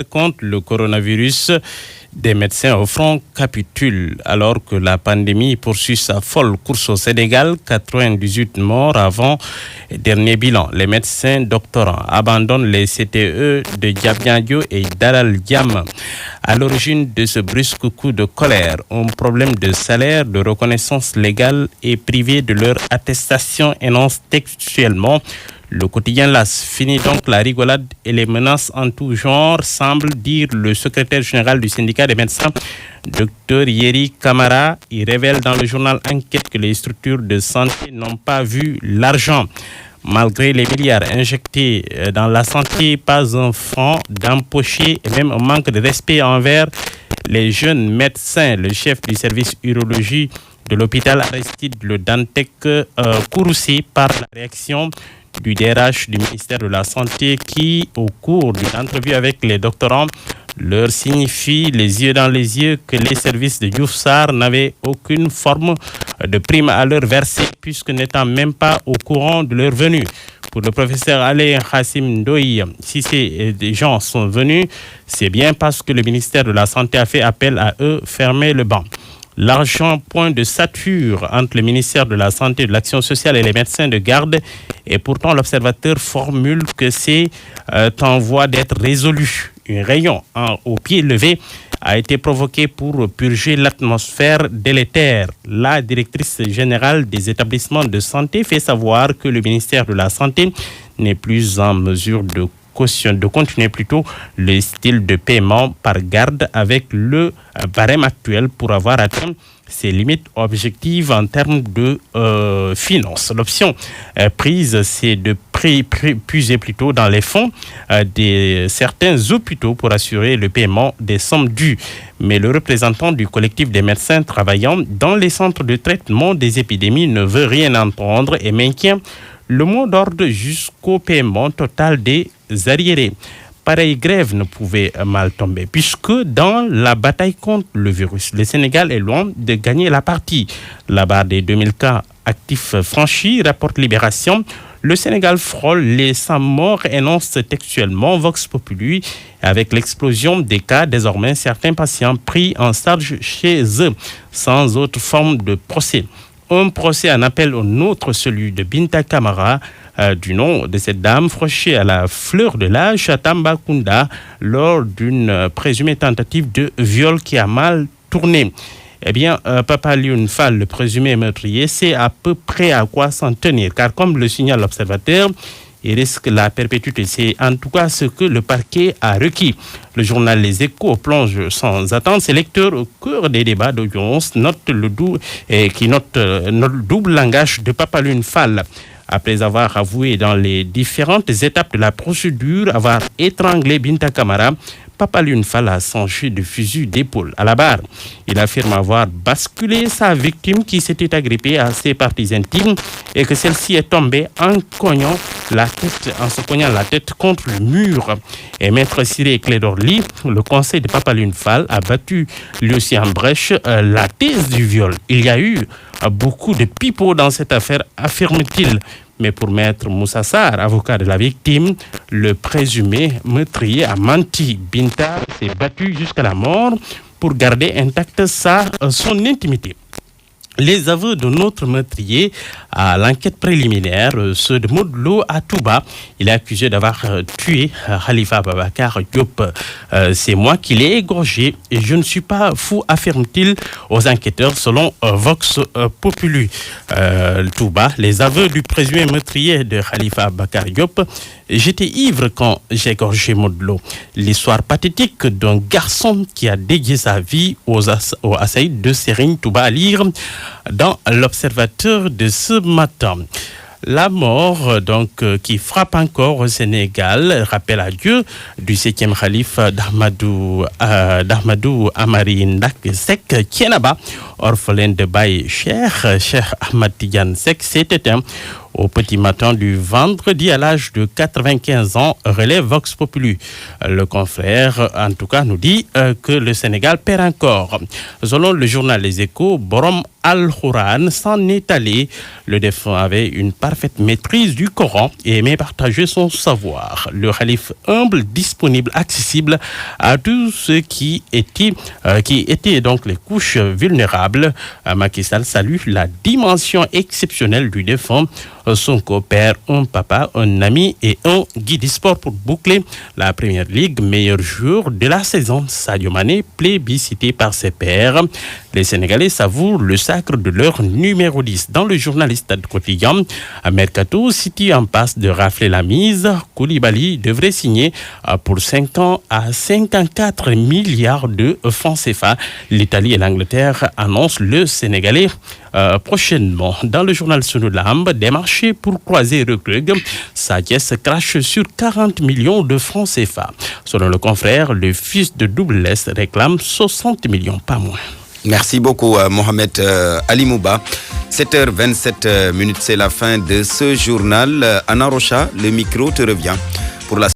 Contre le coronavirus, des médecins au front capitulent alors que la pandémie poursuit sa folle course au Sénégal. 98 morts avant dernier bilan. Les médecins doctorants abandonnent les CTE de Diamniadio et Dalal Diam. À l'origine de ce brusque coup de colère, un problème de salaire, de reconnaissance légale et privée de leur attestation, énonce textuellement le quotidien LAS. Finit donc la rigolade et les menaces en tout genre, semble dire le secrétaire général du syndicat des médecins, Dr Yeri Kamara. Il révèle dans le journal Enquête que les structures de santé n'ont pas vu l'argent. Malgré les milliards injectés dans la santé, pas un franc d'empoché et même un manque de respect envers les jeunes médecins. Le chef du service urologie de l'hôpital Aristide Le Dantec, courroucé par la réaction du DRH du ministère de la Santé qui, au cours d'une entrevue avec les doctorants, leur signifie les yeux dans les yeux que les services de Diouf Sarr n'avaient aucune forme de prime à leur verser puisque n'étant même pas au courant de leur venue. Pour le professeur Alain Hassim Ndoye, si ces gens sont venus, c'est bien parce que le ministère de la Santé a fait appel à eux, fermer le banc. L'argent, point de sature entre le ministère de la Santé, de l'Action sociale et les médecins de garde. Et pourtant, l'observateur formule que c'est en voie d'être résolu. Un rayon au pied levé a été provoqué pour purger l'atmosphère délétère. La directrice générale des établissements de santé fait savoir que le ministère de la Santé n'est plus en mesure de continuer plutôt le style de paiement par garde avec le barème actuel pour avoir atteint ses limites objectives en termes de finances. L'option prise, c'est de puiser plutôt dans les fonds de certains hôpitaux pour assurer le paiement des sommes dues. Mais le représentant du collectif des médecins travaillant dans les centres de traitement des épidémies ne veut rien entendre et maintient le mot d'ordre jusqu'au paiement total des arriérés. Pareille grève ne pouvait mal tomber puisque dans la bataille contre le virus, le Sénégal est loin de gagner la partie. La barre des 2000 cas actifs franchis, rapporte Libération. Le Sénégal frôle les 100 morts, énonce textuellement Vox Populi. Avec l'explosion des cas, désormais certains patients pris en charge chez eux sans autre forme de procès. Un procès en appel au nôtre, celui de Binta Kamara, du nom de cette dame fauchée à la fleur de l'âge à Tambacounda lors d'une présumée tentative de viol qui a mal tourné. Eh bien, Papa Lioune Fall, le présumé meurtrier, sait à peu près à quoi s'en tenir, car comme le signale l'observateur, il risque la perpétuité. C'est en tout cas ce que le parquet a requis. Le journal Les Échos plonge sans attendre ses lecteurs au cœur des débats d'audience, note le double langage de Papa Lioune Fall. Après avoir avoué dans les différentes étapes de la procédure avoir étranglé Binta Kamara, Papa Lioune Fall a changé de fusil d'épaule à la barre. Il affirme avoir basculé sa victime qui s'était agrippée à ses parties intimes et que celle-ci est tombée en se cognant la tête contre le mur. Et Maître Ciré Clédorli, le conseil de Papa Lioune Fall, a battu lui aussi en brèche la thèse du viol. Il y a eu beaucoup de pipeaux dans cette affaire, affirme-t-il. Mais pour Maître Moussa Sarr, avocat de la victime, le présumé meurtrier a menti. Binta s'est battue jusqu'à la mort pour garder intacte son intimité. Les aveux de notre meurtrier à l'enquête préliminaire, ceux de Modlo à Touba. Il est accusé d'avoir tué Khalifa Babacar Diop. C'est moi qui l'ai égorgé et je ne suis pas fou, affirme-t-il aux enquêteurs selon Vox Populi. Touba, les aveux du présumé meurtrier de Khalifa Babacar Diop. J'étais ivre quand j'ai égorgé Modlo. L'histoire pathétique d'un garçon qui a dédié sa vie aux assaillants de Serigne Touba à lire dans l'Observateur de ce matin. La mort qui frappe encore au Sénégal, rappel à Dieu du 7e khalife d'Ahmadou Amari Ndak Sek Thiénaba. orphelin de Baye Cheikh Ahmad Tidiane Seck, s'est éteint au petit matin du vendredi à l'âge de 95 ans, relève Vox Populi. Le confrère, en tout cas, nous dit que le Sénégal perd encore. Selon le journal Les Échos, Borom Al-Khouran s'en est allé. Le défunt avait une parfaite maîtrise du Coran et aimait partager son savoir. Le khalife humble, disponible, accessible à tous ceux qui étaient donc les couches vulnérables. Macky Sall salue la dimension exceptionnelle du défunt. Sonko perd un papa, un ami et un guide sport pour boucler la Première Ligue. Meilleur joueur de la saison, Sadio Mané, plébiscité par ses pairs. Les Sénégalais savourent le sacre de leur numéro 10. Dans le journal Stade Quotidien, Mercato City en passe de rafler la mise. Koulibaly devrait signer pour 5 ans à 54 milliards de francs CFA. L'Italie et l'Angleterre annoncent le Sénégalais prochainement. Dans le journal Sunu Lamb, des marchés pour croiser Reug. Sa pièce crache sur 40 millions de francs CFA. Selon le confrère, le fils de Double S réclame 60 millions, pas moins. Merci beaucoup, Mohamed Ali Mouba. 7h27, c'est la fin de ce journal. Anna Rocha, le micro te revient pour la